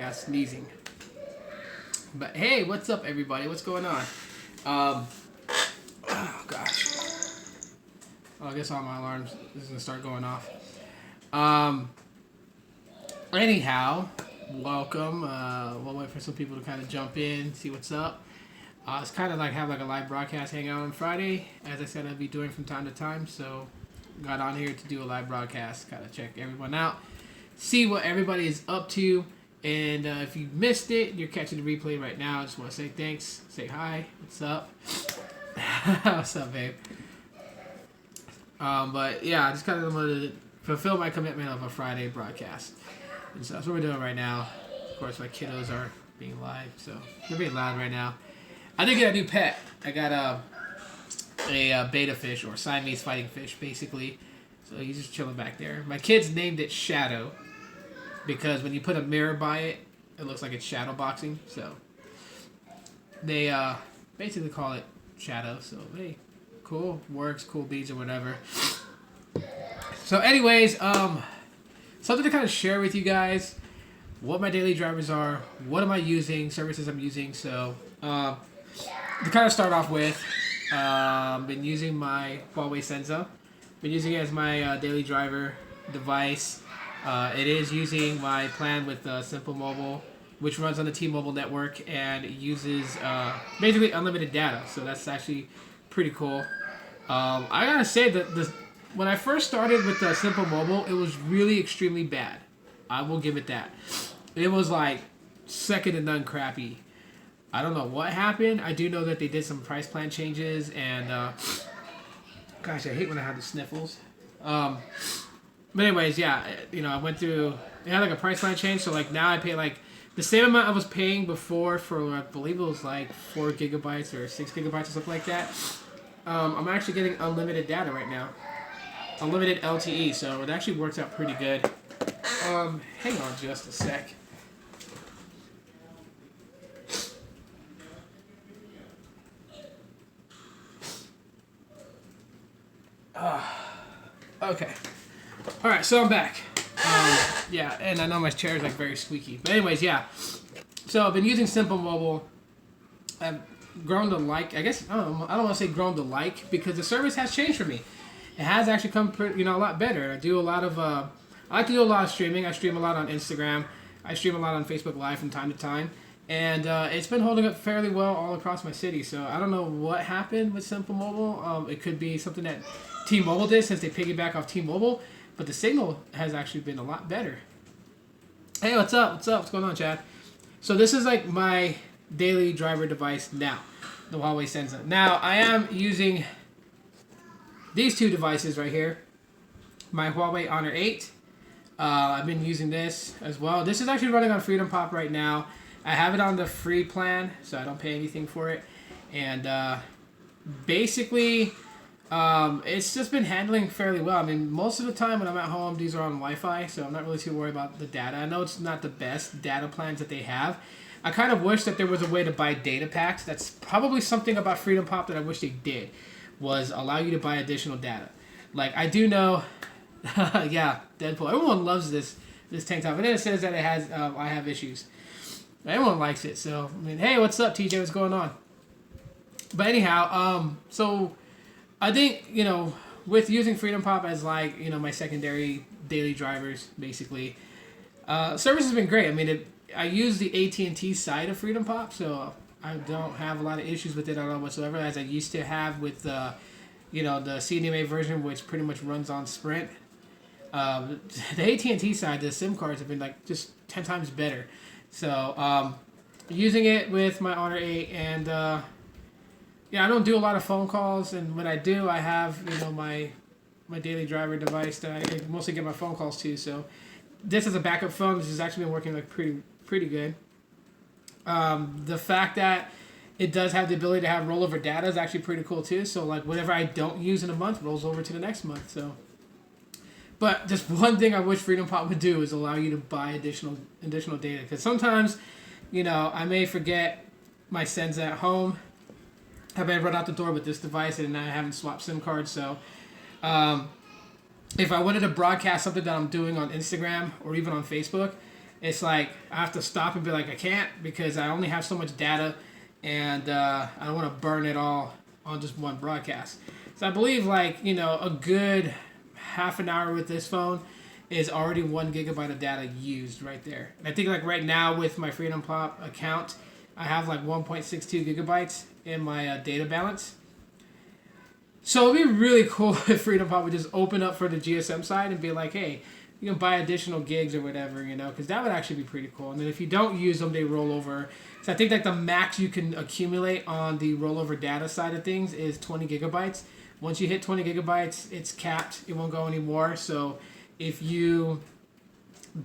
broadcast sneezing. But hey, what's up, everybody? What's going on? Oh gosh. Well, I guess all my alarms is gonna start going off. Anyhow, welcome. We'll wait for some people to kind of jump in, see what's up. It's kind of like have like a live broadcast hangout on Friday. As I said, I'd be doing from time to time, so got on here to do a live broadcast, kind of check everyone out, see what everybody is up to, and if you missed it, you're catching the replay right now. I just want to say thanks, say hi, what's up, what's up, babe? But yeah, I just kind of wanted to fulfill my commitment of a Friday broadcast, and so that's what we're doing right now. Of course, my kiddos are being live, so they're being loud right now. I did get a new pet. I got a beta fish, or Siamese fighting fish, basically. So he's just chilling back there. My kids named it Shadow because when you put a mirror by it, it looks like it's shadow boxing. So they basically call it Shadow. So hey, cool, works, cool beads or whatever. So anyways, something to kind of share with you guys what my daily drivers are, what am I using, services I'm using. So to kind of start off with, been using my Huawei Senza. Been using it as my daily driver device. It is using my plan with Simple Mobile, which runs on the T-Mobile network and uses basically unlimited data. So that's actually pretty cool. I gotta say that when I first started with Simple Mobile, it was really extremely bad. I will give it that. It was like second to none crappy. I don't know what happened. I do know that they did some price plan changes, and gosh, I hate when I have the sniffles. But anyways, yeah, I went through. They had like a price plan change, so like now I pay like the same amount I was paying before for I believe it was like 4 gigabytes or 6 gigabytes or something like that. I'm actually getting unlimited data right now, unlimited LTE, so it actually works out pretty good. Hang on just a sec. Okay. Alright, so I'm back. Yeah, and I know my chair is like very squeaky. But anyways, yeah. So I've been using Simple Mobile. I've grown to like, I guess, I don't want to say grown to like, because the service has changed for me. It has actually come a lot better. I do a lot of, I like to do a lot of streaming. I stream a lot on Instagram. I stream a lot on Facebook Live from time to time. And it's been holding up fairly well all across my city. So I don't know what happened with Simple Mobile. It could be something that T-Mobile did since they piggyback off T-Mobile. But the signal has actually been a lot better. Hey, what's up? What's going on, Chad? So this is like my daily driver device now. The Huawei Senza. Now, I am using these two devices right here. My Huawei Honor 8. I've been using this as well. This is actually running on FreedomPop right now. I have it on the free plan, so I don't pay anything for it. And basically, it's just been handling fairly well. I mean, most of the time when I'm at home, these are on Wi-Fi, so I'm not really too worried about the data. I know it's not the best data plans that they have. I kind of wish that there was a way to buy data packs. That's probably something about FreedomPop that I wish they did, was allow you to buy additional data. Like, I do know, yeah, Deadpool. Everyone loves this tank top. And then it says that it has, I have issues. Everyone likes it. So, I mean, hey, what's up, TJ? What's going on? But anyhow, so I think, with using FreedomPop as like, my secondary daily drivers, basically, service has been great. I mean, I use the AT&T side of FreedomPop, so I don't have a lot of issues with it at all whatsoever, as I used to have with the CDMA version, which pretty much runs on Sprint. The AT&T side, the SIM cards have been like just 10 times better. So, using it with my Honor 8, and I don't do a lot of phone calls, and when I do, I have my daily driver device that I mostly get my phone calls to. So, this is a backup phone. This has actually been working like pretty good. The fact that it does have the ability to have rollover data is actually pretty cool too. So like whatever I don't use in a month rolls over to the next month. So, but just one thing I wish FreedomPop would do is allow you to buy additional data, because sometimes, I may forget my Senza at home. I may run out the door with this device and I haven't swapped SIM cards. So, if I wanted to broadcast something that I'm doing on Instagram or even on Facebook, it's like I have to stop and be like, I can't because I only have so much data, and I don't want to burn it all on just one broadcast. So I believe a good half an hour with this phone is already 1 gigabyte of data used right there. And I think right now with my FreedomPop account, I have 1.62 gigabytes in my data balance. So it'd be really cool if FreedomPop would just open up for the GSM side and be like, hey, you can buy additional gigs or whatever, because that would actually be pretty cool. And then if you don't use them, they roll over. So I think the max you can accumulate on the rollover data side of things is 20 gigabytes. Once you hit 20 gigabytes, it's capped. It won't go anymore. So if you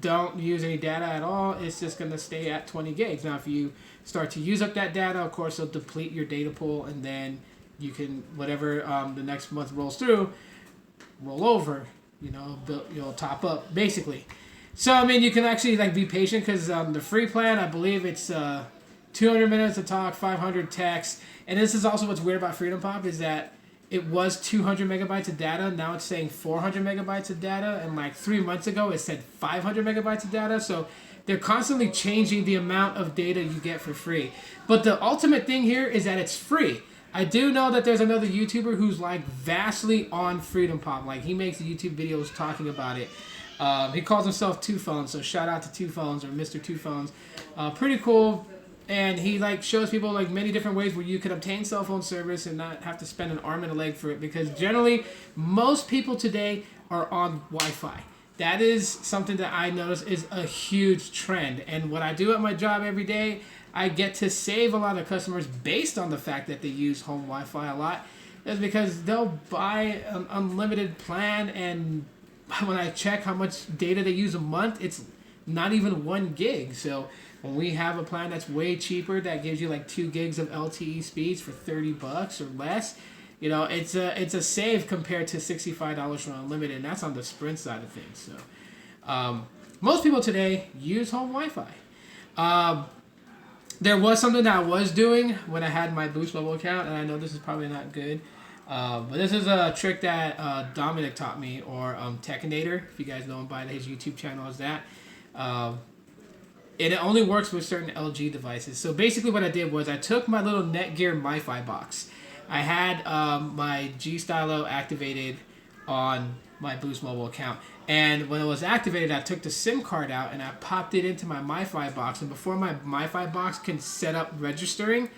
don't use any data at all, it's just going to stay at 20 gigs. Now, if you start to use up that data, of course, it'll deplete your data pool, and then you can, whatever the next month rolls through, roll over, you'll top up, basically. So, you can actually, be patient, because the free plan, I believe it's 200 minutes of talk, 500 text, and this is also what's weird about FreedomPop, is that it was 200 megabytes of data. Now it's saying 400 megabytes of data. And 3 months ago, it said 500 megabytes of data. So they're constantly changing the amount of data you get for free. But the ultimate thing here is that it's free. I do know that there's another YouTuber who's vastly on FreedomPop. He makes YouTube videos talking about it. He calls himself Two Phones. So shout out to Two Phones or Mr. Two Phones. Pretty cool. And he shows people many different ways where you can obtain cell phone service and not have to spend an arm and a leg for it, because generally most people today are on Wi-Fi. That is something that I notice is a huge trend. And what I do at my job every day, I get to save a lot of customers based on the fact that they use home Wi-Fi a lot. That's because they'll buy an unlimited plan, and when I check how much data they use a month, it's not even 1 gig. So when we have a plan that's way cheaper, that gives you 2 gigs of LTE speeds for $30 or less, it's a save compared to $65 for unlimited, and that's on the Sprint side of things. So most people today use home Wi-Fi. There was something that I was doing when I had my Boost Mobile account, and I know this is probably not good, but this is a trick that Dominic taught me, or Techinator, if you guys know him by his YouTube channel, is that. And it only works with certain LG devices. So basically what I did was I took my little Netgear MiFi box. I had my G-Stylo activated on my Boost Mobile account. And when it was activated, I took the SIM card out and I popped it into my MiFi box. And before my MiFi box can set up registering,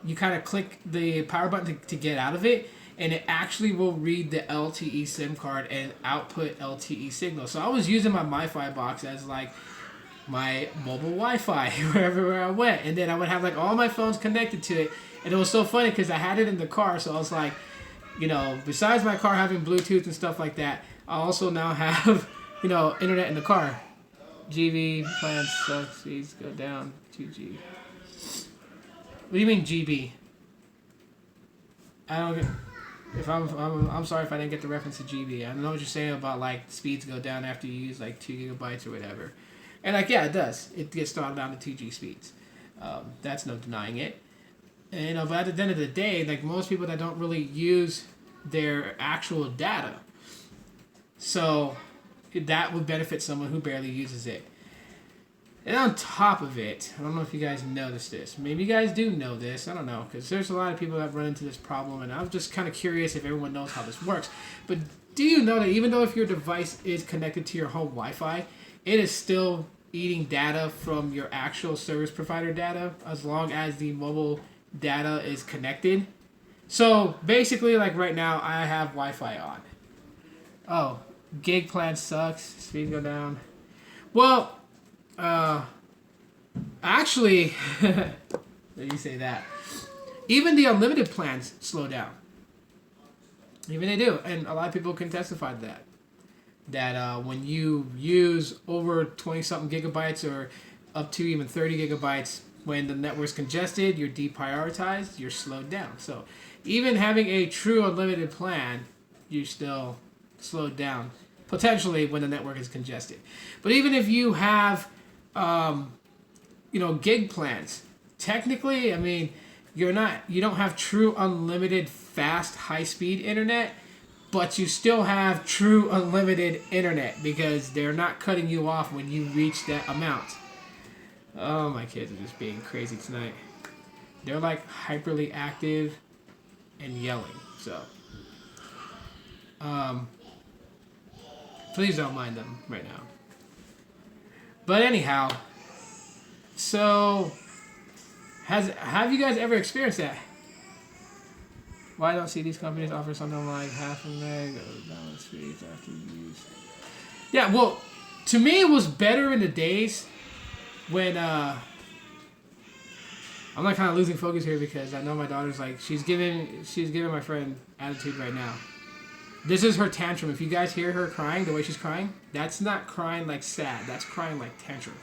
you kind of click the power button to get out of it. And it actually will read the LTE SIM card and output LTE signal. So I was using my MiFi box as my mobile Wi-Fi wherever I went, and then I would have all my phones connected to it, and it was so funny because I had it in the car, so I was besides my car having Bluetooth and stuff like that, I also now have internet in the car. GB plans suck, speeds go down 2G. What do you mean GB? I don't get. If I'm sorry if I didn't get the reference to GB. I know what you're saying about speeds go down after you use 2 gigabytes or whatever. And yeah, it does. It gets throttled down to 2G speeds. That's no denying it. And but at the end of the day, most people that don't really use their actual data, so that would benefit someone who barely uses it. And on top of it, I don't know if you guys noticed this. Maybe you guys do know this. I don't know, because there's a lot of people that run into this problem, and I'm just kind of curious if everyone knows how this works. But do you know that even though if your device is connected to your home Wi-Fi, it is still eating data from your actual service provider data as long as the mobile data is connected? So basically, right now, I have Wi-Fi on. Oh, gig plan sucks. Speed go down. Well, actually, you say that. Even the unlimited plans slow down. Even they do, and a lot of people can testify to that. That when you use over 20-something gigabytes or up to even 30 gigabytes, when the network's congested, you're deprioritized, you're slowed down. So even having a true unlimited plan, you're still slowed down, potentially when the network is congested. But even if you have, gig plans, technically, you don't have true unlimited fast high-speed internet, but you still have true unlimited internet because they're not cutting you off when you reach that amount. Oh, my kids are just being crazy tonight. They're like hyperly active and yelling. So, please don't mind them right now. But anyhow, so have you guys ever experienced that? Why don't see these companies offer something like half a meg of balance speeds after use? Yeah, well, to me it was better in the days when I'm like kind of losing focus here because I know my daughter's like she's giving my friend attitude right now. This is her tantrum. If you guys hear her crying, the way she's crying, that's not crying like sad. That's crying like tantrum.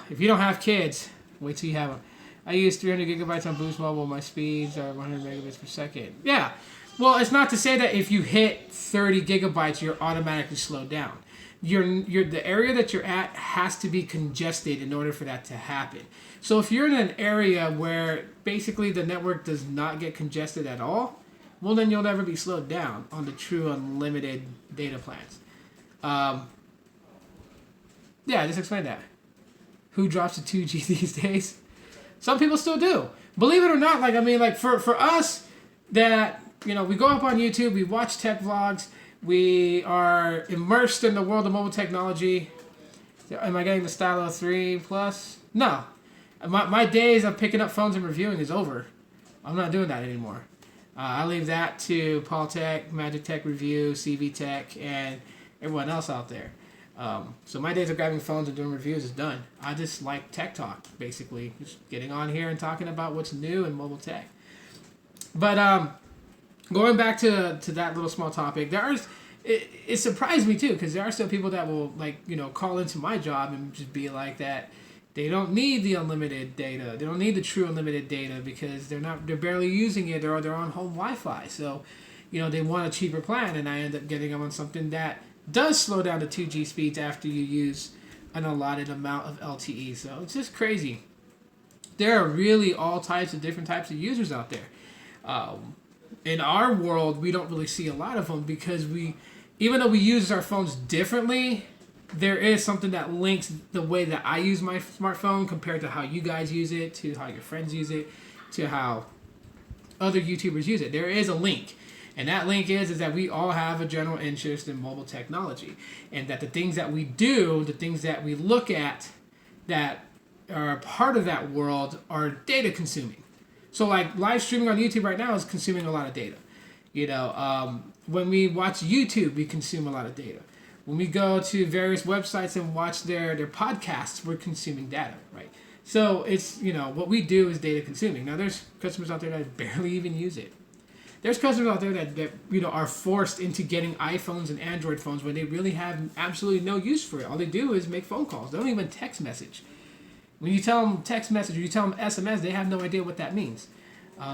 If you don't have kids, wait till you have them. I use 300 gigabytes on Boost Mobile. My speeds are 100 megabits per second. Yeah. Well, it's not to say that if you hit 30 gigabytes, you're automatically slowed down. The area that you're at has to be congested in order for that to happen. So if you're in an area where basically the network does not get congested at all, well, then you'll never be slowed down on the true unlimited data plans. Yeah, just explain that. Who drops to 2G these days? Some people still do. Believe it or not, for us that, we go up on YouTube, we watch tech vlogs, we are immersed in the world of mobile technology. Am I getting the Stylo 3 Plus? No. My days of picking up phones and reviewing is over. I'm not doing that anymore. I leave that to Paul Tech, Magic Tech Review, CV Tech, and everyone else out there. So my days of grabbing phones and doing reviews is done. I just like tech talk, basically. Just getting on here and talking about what's new in mobile tech. But going back to that little small topic, it surprised me too, because there are still people that will call into my job and just be like that. They don't need the unlimited data. They don't need the true unlimited data because they're barely using it. They're on home Wi-Fi. So, they want a cheaper plan, and I end up getting them on something that does slow down to 2G speeds after you use an allotted amount of LTE. So it's just crazy. There are really all types of different types of users out there. In our world, we don't really see a lot of them because even though we use our phones differently, there is something that links the way that I use my smartphone compared to how you guys use it, to how your friends use it, to how other YouTubers use it. There is a link. And that link is that we all have a general interest in mobile technology. And that the things that we do, the things that we look at that are a part of that world are data consuming. So like live streaming on YouTube right now is consuming a lot of data. When we watch YouTube, we consume a lot of data. When we go to various websites and watch their podcasts, we're consuming data, right? So it's, what we do is data consuming. Now there's customers out there that barely even use it. There's customers out there that are forced into getting iPhones and Android phones when they really have absolutely no use for it. All they do is make phone calls. They don't even text message. When you tell them text message or you tell them SMS, they have no idea what that means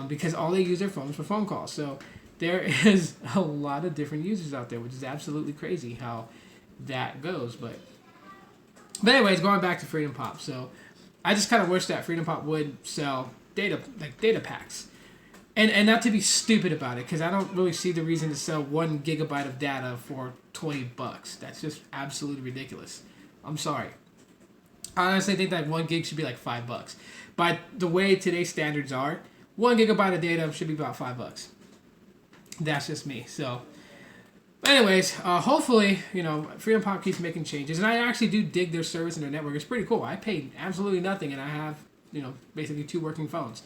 because all they use their phones for phone calls. So there is a lot of different users out there, which is absolutely crazy how that goes. But anyways, going back to FreedomPop. So I just kind of wish that FreedomPop would sell data packs. And not to be stupid about it, because I don't really see the reason to sell 1 gigabyte of data for $20. That's just absolutely ridiculous. I'm sorry. I honestly think that 1 gig should be like $5. By the way today's standards are, 1 gigabyte of data should be about $5. That's just me. So, anyways, hopefully, FreedomPop keeps making changes. And I actually do dig their service and their network. It's pretty cool. I paid absolutely nothing, and I have, basically 2 working phones.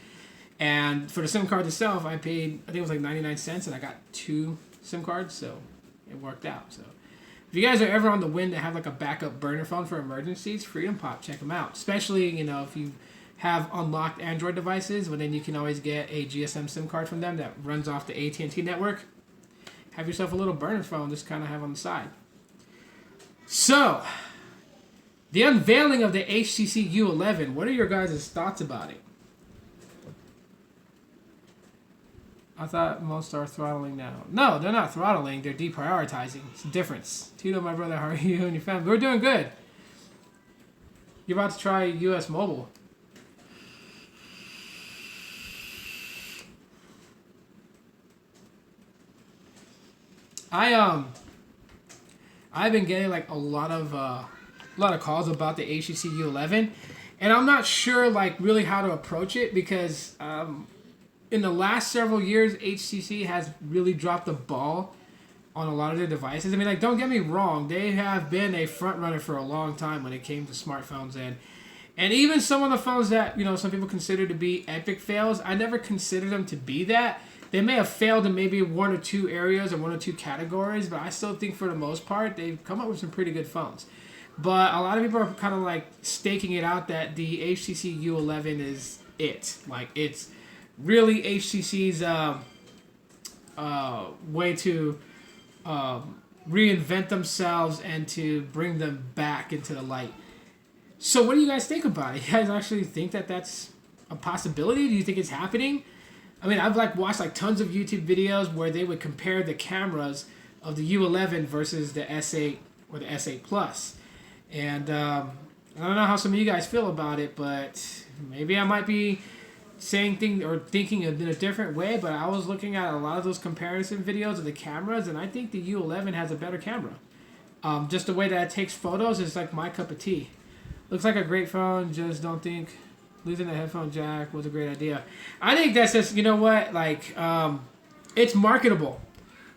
And for the SIM card itself, I paid, I think it was like 99 cents, and I got 2 SIM cards, so it worked out. So if you guys are ever on the wind to have like a backup burner phone for emergencies, FreedomPop, check them out. Especially, if you have unlocked Android devices, well, then you can always get a GSM SIM card from them that runs off the AT&T network. Have yourself a little burner phone just kind of have on the side. So, the unveiling of the HTC U11, what are your guys' thoughts about it? I thought most are throttling now. No, they're not throttling. They're deprioritizing. It's a difference. Tito, my brother, how are you and your family? We're doing good. You're about to try US Mobile. I've been getting like a lot of calls about the HTC U11, and I'm not sure like really how to approach it because in the last several years HTC has really dropped the ball on a lot of their devices. I mean, like, don't get me wrong, they have been a front runner for a long time when it came to smartphones, and even some of the phones that, you know, some people consider to be epic fails, I never considered them to be that. They may have failed in maybe one or two areas or one or two categories, but I still think for the most part they've come up with some pretty good phones. But a lot of people are kind of like staking it out that the HTC U11 is it. Like, it's really HTC's way to reinvent themselves and to bring them back into the light. So what do you guys think about it? You guys actually think that that's a possibility? Do you think it's happening? I mean, I've like watched like tons of YouTube videos where they would compare the cameras of the U11 versus the S8 or the S8 Plus. And I don't know how some of you guys feel about it, but maybe I might be saying things or thinking in a different way, but I was looking at a lot of those comparison videos of the cameras, and I think the U11 has a better camera. Just the way that it takes photos is like my cup of tea. Looks like a great phone, just don't think losing the headphone jack was a great idea. I think that's just, you know what, like, it's marketable.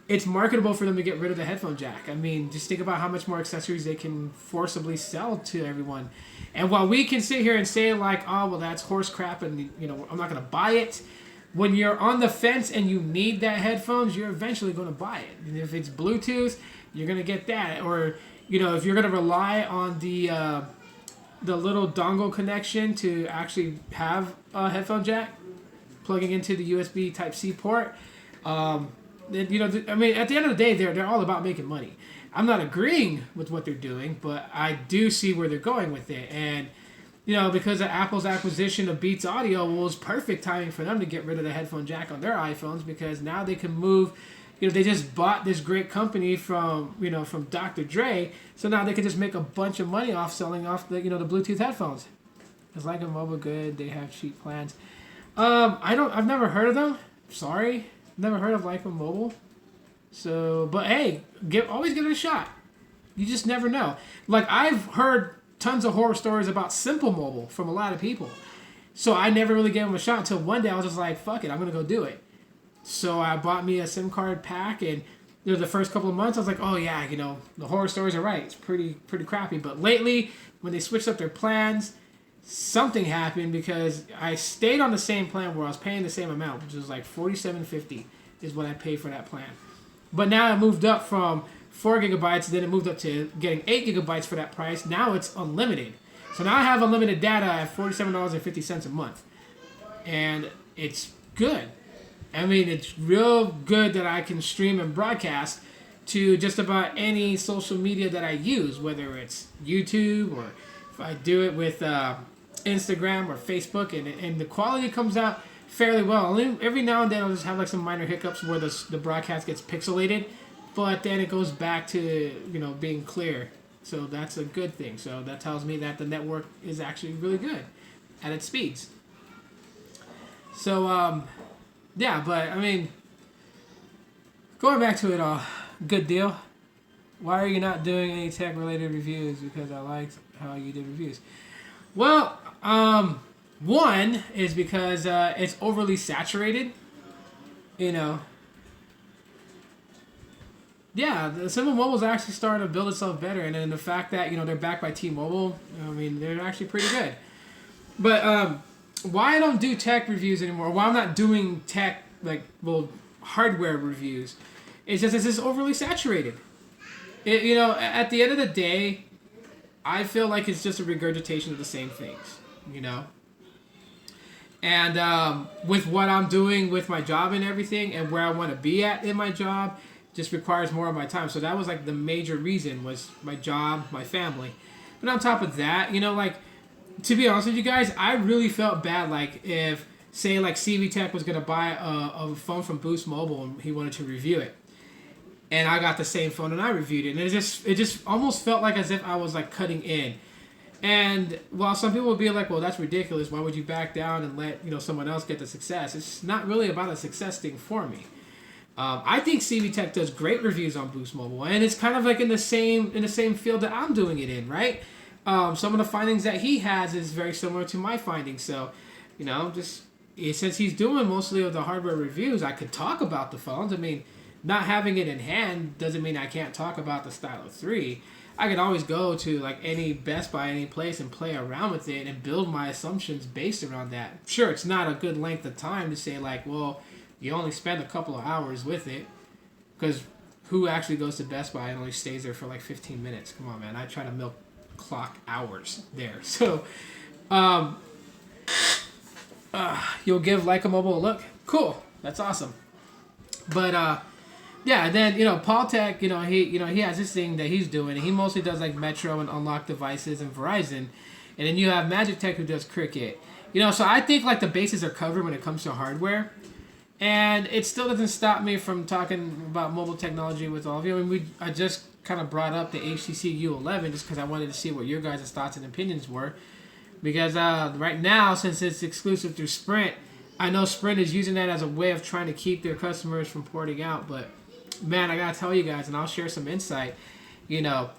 It's marketable for them to get rid of the headphone jack. I mean, just think about how much more accessories they can forcibly sell to everyone. And while we can sit here and say, like, oh, well, that's horse crap and, you know, I'm not going to buy it, when you're on the fence and you need that headphones, you're eventually going to buy it. And if it's Bluetooth, you're going to get that. Or, you know, if you're going to rely on the little dongle connection to actually have a headphone jack plugging into the USB Type-C port, you know, I mean, at the end of the day, they're all about making money. I'm not agreeing with what they're doing, but I do see where they're going with it. And, you know, because of Apple's acquisition of Beats Audio, well, it was perfect timing for them to get rid of the headphone jack on their iPhones, because now they can move, you know, they just bought this great company from, you know, from Dr. Dre, so now they can just make a bunch of money off selling off the, you know, the Bluetooth headphones. It's like a mobile good, they have cheap plans. I've never heard of them. Sorry. Never heard of Like a Mobile. So, but hey, always give it a shot. You just never know. Like, I've heard tons of horror stories about Simple Mobile from a lot of people. So I never really gave them a shot until one day I was just like, fuck it, I'm going to go do it. So I bought me a SIM card pack, and you know, the first couple of months I was like, oh yeah, you know, the horror stories are right. It's pretty crappy. But lately, when they switched up their plans, something happened, because I stayed on the same plan where I was paying the same amount, which was like $47.50 is what I paid for that plan. But now I moved up from 4 gigabytes, then it moved up to getting 8 gigabytes for that price. Now it's unlimited. So now I have unlimited data at $47.50 a month. And it's good. I mean, it's real good that I can stream and broadcast to just about any social media that I use, whether it's YouTube or if I do it with Instagram or Facebook, and the quality comes out fairly well. Every now and then I'll just have like some minor hiccups where the broadcast gets pixelated, but then it goes back to, you know, being clear. So that's a good thing. So that tells me that the network is actually really good at its speeds. So yeah, but I mean, going back to it all, good deal. Why are you not doing any tech related reviews? Because I liked how you did reviews. Well, one is because it's overly saturated. You know. Yeah, the Simple Mobile's actually starting to build itself better, and then the fact that, you know, they're backed by T-Mobile, I mean, they're actually pretty good. But why I don't do tech reviews anymore, why I'm not doing tech, like, well, hardware reviews, is just it's just overly saturated. You know, at the end of the day, I feel like it's just a regurgitation of the same things, you know? And with what I'm doing with my job and everything, and where I want to be at in my job, just requires more of my time. So that was like the major reason, was my job, my family. But on top of that, you know, like, to be honest with you guys, I really felt bad, like, if, say, like, CV Tech was going to buy a phone from Boost Mobile and he wanted to review it. And I got the same phone and I reviewed it. And it just almost felt like as if I was, like, cutting in. And while some people would be like, well, that's ridiculous, why would you back down and let, you know, someone else get the success? It's not really about a success thing for me. I think CV Tech does great reviews on Boost Mobile, and it's kind of like in the same field that I'm doing it in, right? Some of the findings that he has is very similar to my findings. So, just since he's doing mostly of the hardware reviews, I could talk about the phones. I mean, not having it in hand doesn't mean I can't talk about the Stylo 3. I can always go to like any Best Buy, any place, and play around with it and build my assumptions based around that. Sure, it's not a good length of time to say like, well, you only spend a couple of hours with it, because who actually goes to Best Buy and only stays there for like 15 minutes? Come on, man. I try to milk clock hours there. So, you'll give Leica Mobile a look? Cool. That's awesome. But, yeah, and then, Paul Tech, he has this thing that he's doing. He mostly does like Metro and unlocked devices and Verizon. And then you have Magic Tech who does Cricket. So I think like the bases are covered when it comes to hardware. And it still doesn't stop me from talking about mobile technology with all of you. I mean, I just kind of brought up the HTC U11 just because I wanted to see what your guys' thoughts and opinions were. Because right now, since it's exclusive through Sprint, I know Sprint is using that as a way of trying to keep their customers from porting out. But, man, I got to tell you guys, and I'll share some insight. Where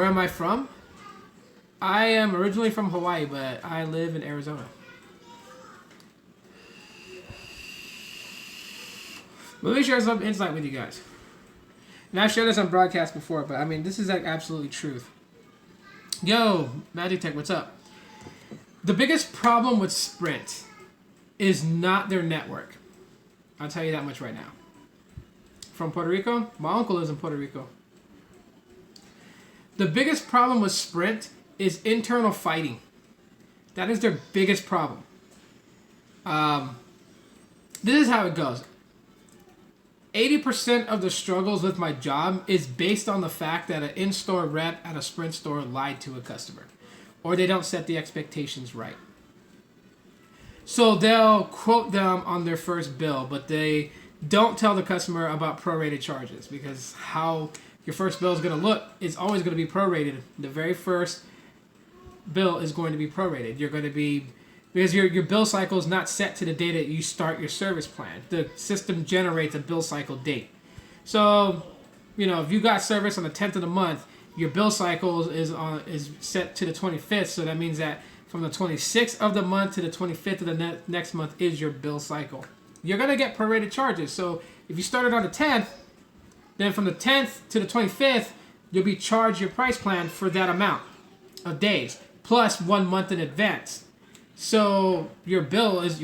am I from? I am originally from Hawaii, but I live in Arizona. Let me share some insight with you guys. And I've shared this on broadcast before, but I mean, this is like absolutely truth. Yo, Magic Tech, what's up? The biggest problem with Sprint is not their network. I'll tell you that much right now. From Puerto Rico? My uncle lives in Puerto Rico. The biggest problem with Sprint is internal fighting. That is their biggest problem. This is how it goes. 80% of the struggles with my job is based on the fact that an in-store rep at a Sprint store lied to a customer, or they don't set the expectations right. So they'll quote them on their first bill, but they don't tell the customer about prorated charges, because how your first bill is going to look is always going to be prorated. The very first bill is going to be prorated. You're going to be... Because your bill cycle is not set to the day that you start your service plan. The system generates a bill cycle date. So, if you got service on the 10th of the month, your bill cycle is set to the 25th. So that means that from the 26th of the month to the 25th of the next month is your bill cycle. You're going to get prorated charges. So if you started on the 10th, then from the 10th to the 25th, you'll be charged your price plan for that amount of days, plus 1 month in advance. So your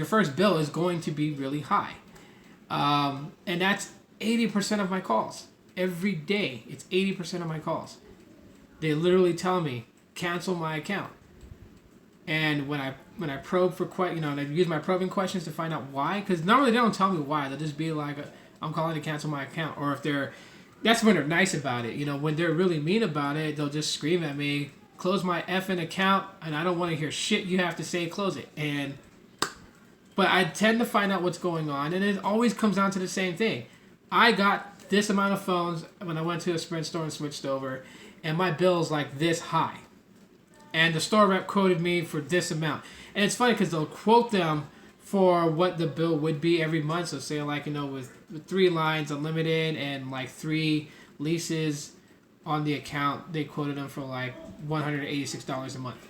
first bill is going to be really high. And that's 80% of my calls. Every day, it's 80% of my calls. They literally tell me, cancel my account. And when I probe for and I use my probing questions to find out why, because normally they don't tell me why. They'll just be like, I'm calling to cancel my account. Or that's when they're nice about it. When they're really mean about it, they'll just scream at me, close my effing account, and I don't want to hear shit you have to say, close it. But I tend to find out what's going on, and it always comes down to the same thing. I got this amount of phones when I went to a Sprint store and switched over, and my bill's like this high. And the store rep quoted me for this amount. And it's funny because they'll quote them for what the bill would be every month. So say with 3 lines unlimited and like 3 leases on the account, they quoted them for like $186 a month.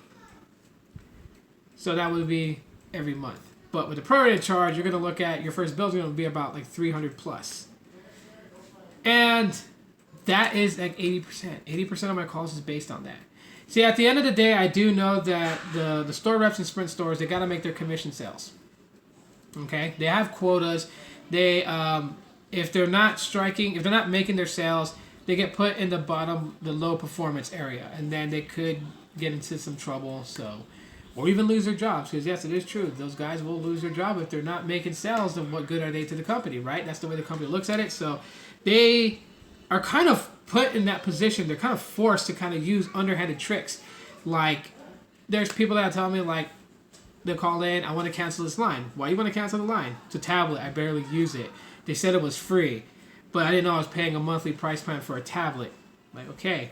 So that would be every month. But with the prorated charge, you're going to look at your first bill is going to be about like 300 plus. And that is like 80%. 80% of my calls is based on that. See, at the end of the day, I do know that the store reps and Sprint stores, they got to make their commission sales. Okay? They have quotas. They, if they're not making their sales, they get put in the low performance area, and then they could get into some trouble, or even lose their jobs, because yes, it is true. Those guys will lose their job if they're not making sales, then what good are they to the company, right? That's the way the company looks at it. So they are kind of put in that position. They're kind of forced to kind of use underhanded tricks. Like, there's people that tell me, like, they'll call in, I want to cancel this line. Why you want to cancel the line? It's a tablet. I barely use it. They said it was free. But I didn't know I was paying a monthly price plan for a tablet. Like, okay.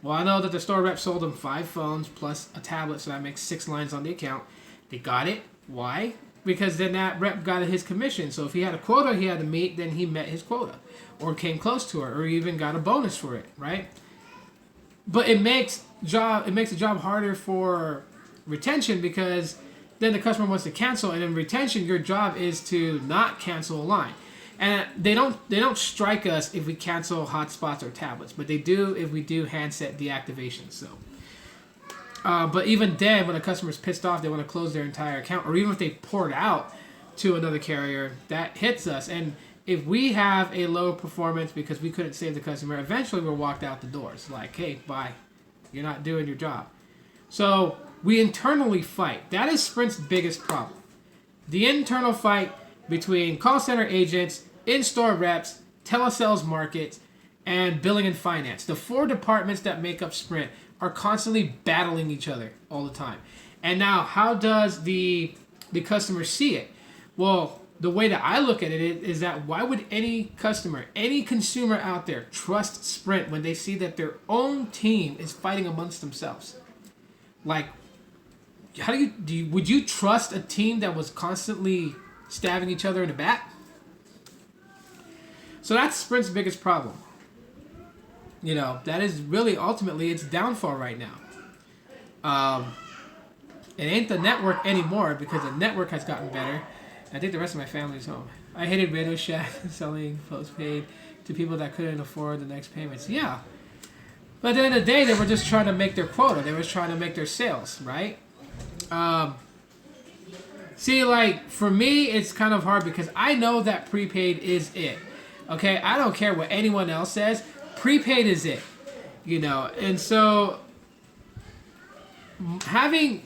Well, I know that the store rep sold them 5 phones plus a tablet, so that makes 6 lines on the account. They got it. Why? because then that rep got his commission. So if he had a quota he had to meet, then he met his quota, or came close to it, or even got a bonus for it, right? But it makes the job harder for retention, because then the customer wants to cancel, and in retention, your job is to not cancel a line. And they don't strike us if we cancel hotspots or tablets, but they do if we do handset deactivation. So, but even then, when a customer's pissed off, they want to close their entire account, or even if they port out to another carrier, that hits us. And if we have a low performance because we couldn't save the customer, eventually we're walked out the doors. Like, hey, bye, you're not doing your job. So we internally fight. That is Sprint's biggest problem. The internal fight between call center agents, in-store reps, telesales markets, and billing and finance. The 4 departments that make up Sprint are constantly battling each other all the time. And now, how does the customer see it? Well, the way that I look at it is that why would any customer, any consumer out there trust Sprint when they see that their own team is fighting amongst themselves? Like, how would you trust a team that was constantly stabbing each other in the back? So that's Sprint's biggest problem. You know, that is really ultimately its downfall right now. It ain't the network anymore, because the network has gotten better. I think the rest of my family's home. I hated Radio Shack selling postpaid to people that couldn't afford the next payments. Yeah. But at the end of the day, they were just trying to make their quota. They were trying to make their sales, right? See, like, for me, it's kind of hard because I know that prepaid is it. Okay? I don't care what anyone else says. Prepaid is it. You know? And so, having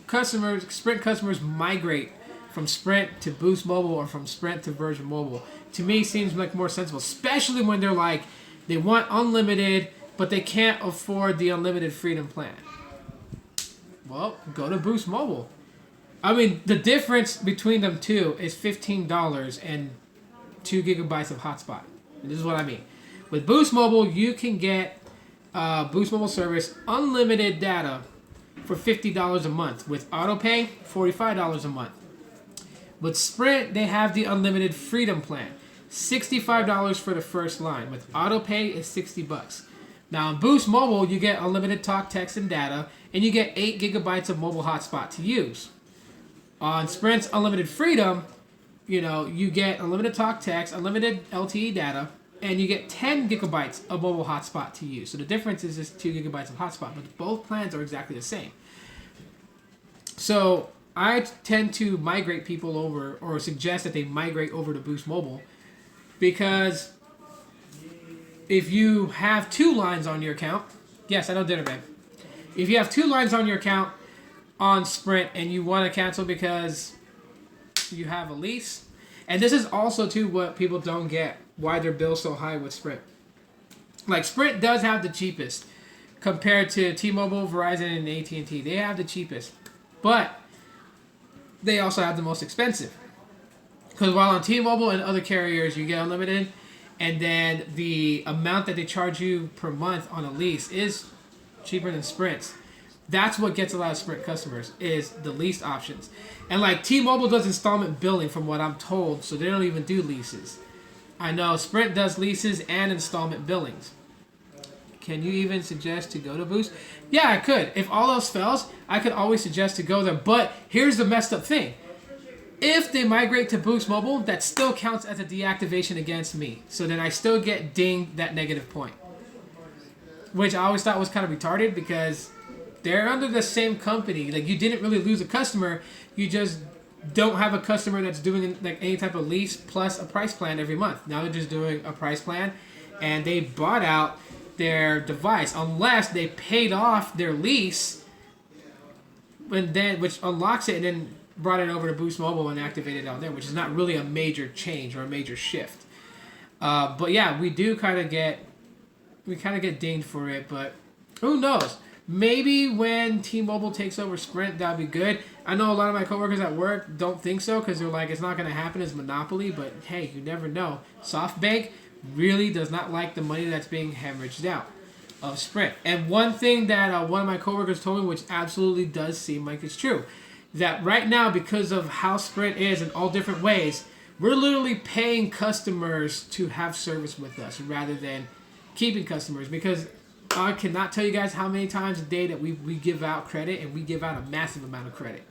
Sprint customers migrate from Sprint to Boost Mobile or from Sprint to Virgin Mobile, to me seems like more sensible, especially when they're like, they want unlimited, but they can't afford the unlimited Freedom plan. Well, go to Boost Mobile. I mean, the difference between them two is $15 and 2 gigabytes of hotspot. And this is what I mean. With Boost Mobile, you can get Boost Mobile service unlimited data for $50 a month. With AutoPay, $45 a month. With Sprint, they have the unlimited Freedom plan. $65 for the first line. With AutoPay, it's $60. Now, on Boost Mobile, you get unlimited talk, text, and data, and you get 8 gigabytes of mobile hotspot to use. On Sprint's Unlimited Freedom, you know, you get unlimited talk, text, unlimited LTE data, and you get 10 gigabytes of mobile hotspot to use. So the difference is just 2 gigabytes of hotspot, but both plans are exactly the same. So I tend to migrate people over, or suggest that they migrate over to Boost Mobile, because if you have 2 lines on your account, yes, I know dinner, babe. If you have 2 lines on your account on Sprint and you want to cancel because you have a lease, and this is also too what people don't get, why their bill's so high with Sprint. Like, Sprint does have the cheapest compared to T-Mobile, Verizon, and AT&T. They have the cheapest, but they also have the most expensive. Because while on T-Mobile and other carriers you get unlimited, and then the amount that they charge you per month on a lease is cheaper than Sprint's. That's what gets a lot of Sprint customers, is the lease options. And like, T-Mobile does installment billing from what I'm told, so they don't even do leases. I know Sprint does leases and installment billings. Can you even suggest to go to Boost? Yeah, I could. If all else fails, I could always suggest to go there. But here's the messed up thing. If they migrate to Boost Mobile, that still counts as a deactivation against me. So then I still get dinged that negative point. Which I always thought was kind of retarded, because they're under the same company. Like, you didn't really lose a customer. You just don't have a customer that's doing like any type of lease plus a price plan every month. Now they're just doing a price plan, and they bought out their device, unless they paid off their lease, and then, which unlocks it, and then brought it over to Boost Mobile and activated it on there, which is not really a major change or a major shift. But yeah, we kind of get dinged for it, but who knows? Maybe when T-Mobile takes over Sprint, that'll be good. I know a lot of my coworkers at work don't think so, because they're like, it's not going to happen as monopoly, but hey, you never know. SoftBank really does not like the money that's being hemorrhaged out of Sprint. And one thing that one of my coworkers told me, which absolutely does seem like it's true, that right now, because of how Sprint is in all different ways, we're literally paying customers to have service with us rather than keeping customers. Because I cannot tell you guys how many times a day that we give out credit, and we give out a massive amount of credit.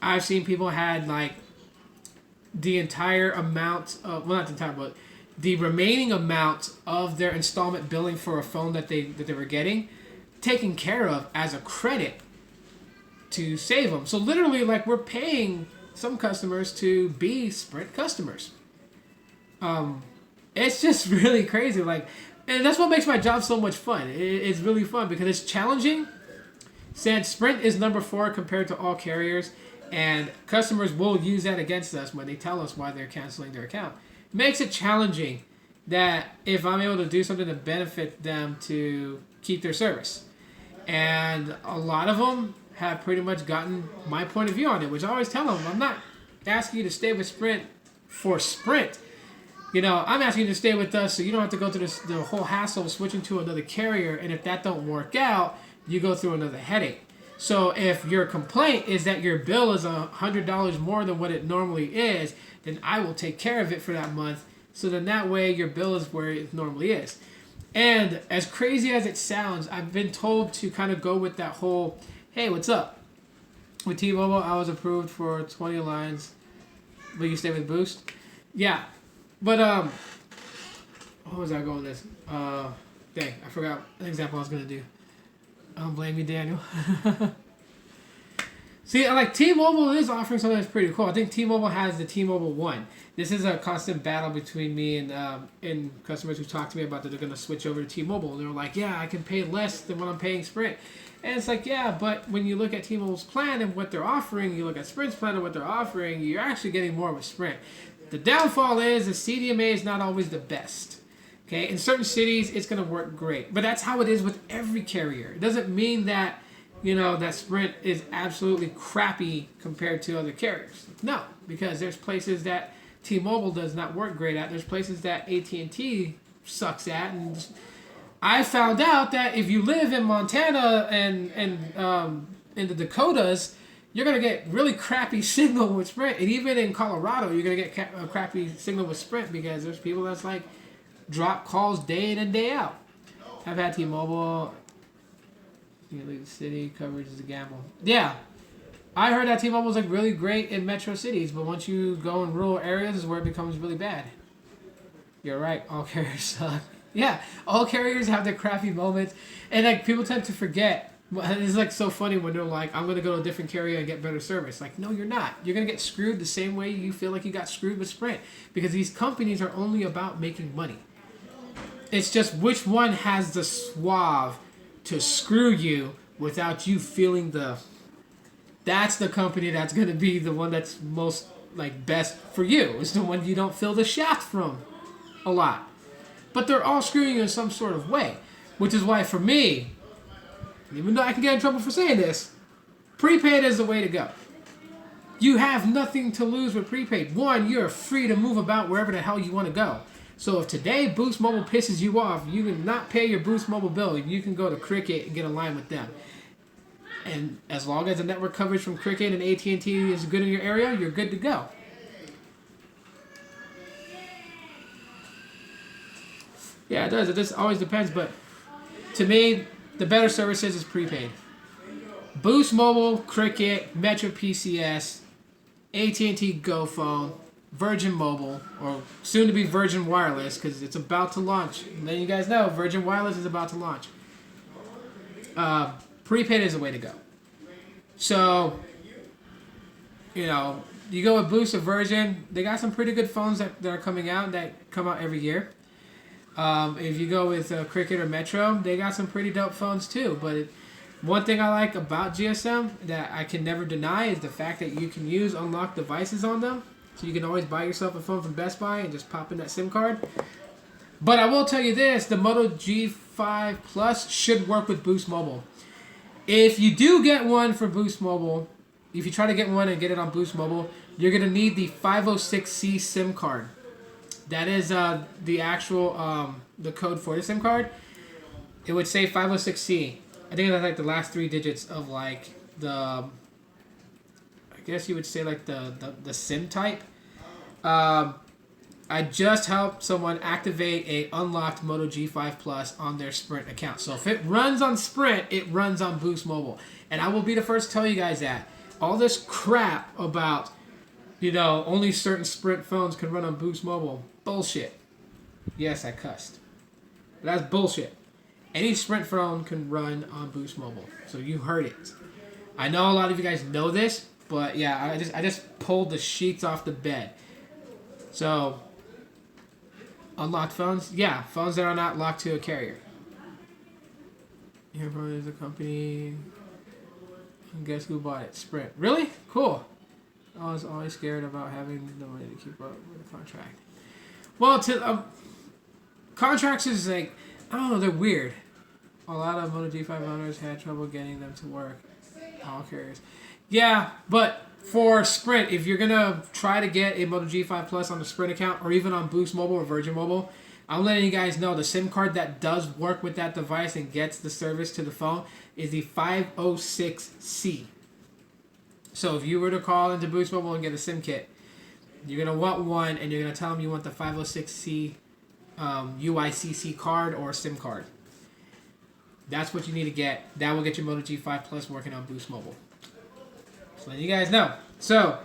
I've seen people had like the entire amount of, well, not the entire, but the remaining amount of their installment billing for a phone that they were getting taken care of as a credit to save them. So literally, like, we're paying some customers to be Sprint customers. It's just really crazy. Like, and that's what makes my job so much fun. It's really fun because it's challenging. Since Sprint is number 4 compared to all carriers, and customers will use that against us when they tell us why they're canceling their account. It makes it challenging that if I'm able to do something to benefit them to keep their service. And a lot of them have pretty much gotten my point of view on it, which I always tell them, I'm not asking you to stay with Sprint for Sprint. You know, I'm asking you to stay with us so you don't have to go through the whole hassle of switching to another carrier, and if that don't work out, you go through another headache. So if your complaint is that your bill is $100 more than what it normally is, then I will take care of it for that month. So then that way your bill is where it normally is. And as crazy as it sounds, I've been told to kind of go with that whole, hey, what's up? With T-Mobile, I was approved for 20 lines. Will you stay with Boost? Yeah. But, what was I going with this? Dang, I forgot an example I was going to do. Don't blame me, Daniel. See, like, T-Mobile is offering something that's pretty cool. I think T-Mobile has the T-Mobile One. This is a constant battle between me and customers who talk to me about that they're going to switch over to T-Mobile. They're like, yeah, I can pay less than what I'm paying Sprint. And it's like, yeah, but when you look at T-Mobile's plan and what they're offering, you look at Sprint's plan and what they're offering, you're actually getting more with Sprint. The downfall is the CDMA is not always the best. Okay, in certain cities, it's going to work great. But that's how it is with every carrier. It doesn't mean that, you know, that Sprint is absolutely crappy compared to other carriers. No, because there's places that T-Mobile does not work great at. There's places that AT&T sucks at. And I found out that if you live in Montana and in the Dakotas, you're going to get really crappy signal with Sprint. And even in Colorado, you're going to get a crappy signal with Sprint because there's people that's like, drop calls day in and day out. I've had T-Mobile. You leave the city, coverage is a gamble. Yeah, I heard that T-Mobile is like really great in metro cities, but once you go in rural areas is where it becomes really bad. You're right, all carriers suck. Yeah, all carriers have their crappy moments, and like people tend to forget. It's like so funny when they're like, I'm gonna go to a different carrier and get better service. Like, no, you're not. You're gonna get screwed the same way you feel like you got screwed with Sprint, because these companies are only about making money. It's just which one has the suave to screw you without you feeling that's the company that's going to be the one that's most like best for you. It's the one you don't feel the shaft from a lot. But they're all screwing you in some sort of way, which is why for me, even though I can get in trouble for saying this, prepaid is the way to go. You have nothing to lose with prepaid. One, you're free to move about wherever the hell you want to go. So if today Boost Mobile pisses you off, you can not pay your Boost Mobile bill. You can go to Cricket and get a line with them. And as long as the network coverage from Cricket and AT&T is good in your area, you're good to go. Yeah, it does. It just always depends. But to me, the better services is prepaid. Boost Mobile, Cricket, Metro PCS, AT&T Go Phone, Virgin Mobile, or soon to be Virgin Wireless, because it's about to launch. And then you guys know Virgin Wireless is about to launch. Prepaid is the way to go. So, you know, you go with Boost or Virgin, they got some pretty good phones that are coming out that come out every year. If you go with Cricket or Metro, they got some pretty dope phones too. But one thing I like about GSM that I can never deny is the fact that you can use unlocked devices on them. So you can always buy yourself a phone from Best Buy and just pop in that SIM card. But I will tell you this, the Moto G5 Plus should work with Boost Mobile. If you do get one for Boost Mobile, if you try to get one and get it on Boost Mobile, you're going to need the 506C SIM card. That is the actual the code for the SIM card. It would say 506C. I think that's like the last 3 digits of like the I guess you would say like the SIM type. I just helped someone activate a unlocked Moto G5 Plus on their Sprint account. So if it runs on Sprint, it runs on Boost Mobile. And I will be the first to tell you guys that. All this crap about, only certain Sprint phones can run on Boost Mobile. Bullshit. Yes, I cussed. But that's bullshit. Any Sprint phone can run on Boost Mobile. So you heard it. I know a lot of you guys know this, but yeah, I just pulled the sheets off the bed. So, unlocked phones? Yeah, phones that are not locked to a carrier. Here probably is a company. And guess who bought it? Sprint. Really? Cool. I was always scared about having the money to keep up with the contract. Well, contracts is like, I don't know, they're weird. A lot of Moto G5 owners had trouble getting them to work. All carriers. Yeah, but for Sprint, if you're going to try to get a Moto G5 Plus on the Sprint account or even on Boost Mobile or Virginmobile, I'm letting you guys know the SIM card that does work with that device and gets the service to the phone is the 506C. So if you were to call into Boost Mobile and get a SIM kit, you're going to want one and you're going to tell them you want the 506C UICC card or SIM card. That's what you need to get. That will get your Moto G5 Plus working on Boost Mobile. So letting you guys know. So,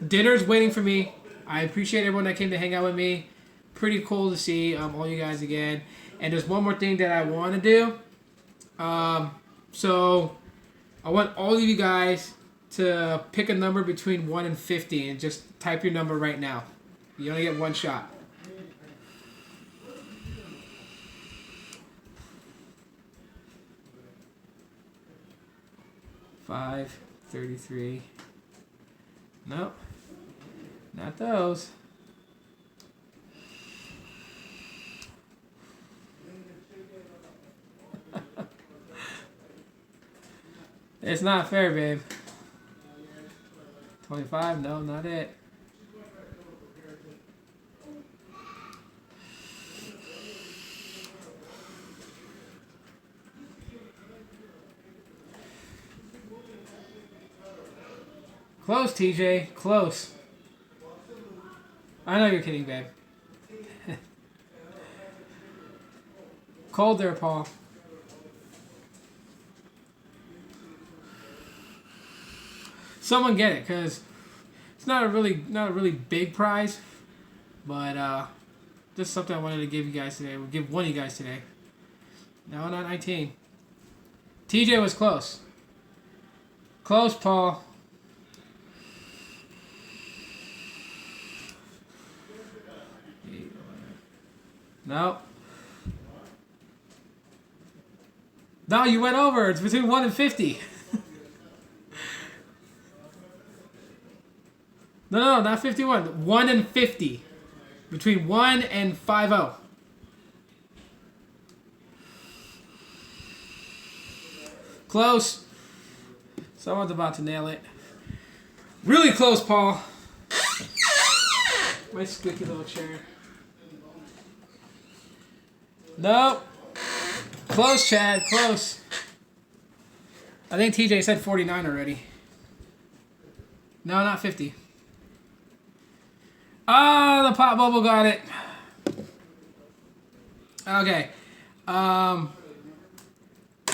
dinner's waiting for me. I appreciate everyone that came to hang out with me. Pretty cool to see all you guys again. And there's one more thing that I want to do. So, I want all of you guys to pick a number between 1 and 50 and just type your number right now. You only get one shot. Five, 33. Nope. Not those. It's not fair, babe. 25? No, not it. Close, TJ. Close. I know you're kidding, babe. Cold there, Paul. Someone get it, because it's not a really big prize, but just something I wanted to give you guys today. We'll give one of you guys today. No, not 19. TJ was close. Close, Paul. No. No, you went over. It's between 1 and 50. No, not 51. 1 and 50. Between 1 and 50. Close. Someone's about to nail it. Really close, Paul. My squeaky little chair. Nope. Close, Chad. Close. I think TJ said 49 already. No, not 50. Oh, the pop bubble got it. Okay.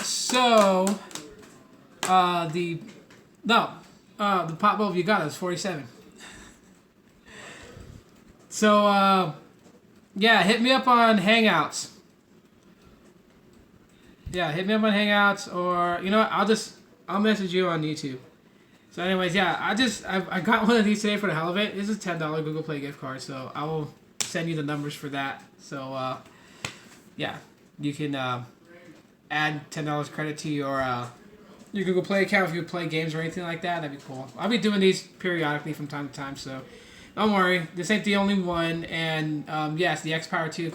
So, the pop bubble you got is 47. So, yeah, hit me up on Hangouts. Yeah, hit me up on Hangouts, or you know what? I'll message you on YouTube. So, anyways, yeah, I got one of these today for the hell of it. This is a $10 Google Play gift card, so I will send you the numbers for that. So, yeah, you can add $10 credit to your Google Play account if you play games or anything like that. That'd be cool. I'll be doing these periodically from time to time, so don't worry. This ain't the only one, and yes, the X Power 2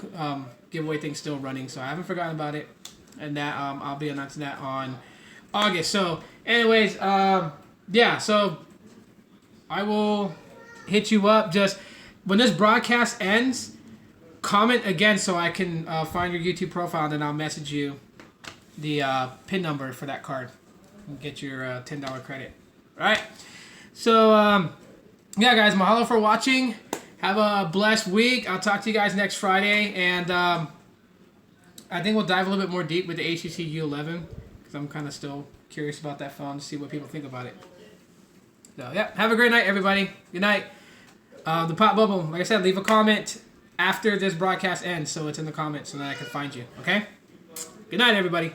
giveaway thing's still running, so I haven't forgotten about it. And that I'll be announcing that on August. So, anyways, yeah. So I will hit you up. Just when this broadcast ends, comment again so I can find your YouTube profile, and then I'll message you the PIN number for that card and get your $10 credit. All right. So, yeah, guys, mahalo for watching. Have a blessed week. I'll talk to you guys next Friday. And I think we'll dive a little bit more deep with the HTC U11 because I'm kind of still curious about that phone to see what people think about it. So, yeah, have a great night, everybody. Good night. The Pop Bubble, like I said, leave a comment after this broadcast ends so it's in the comments so that I can find you, okay? Good night, everybody.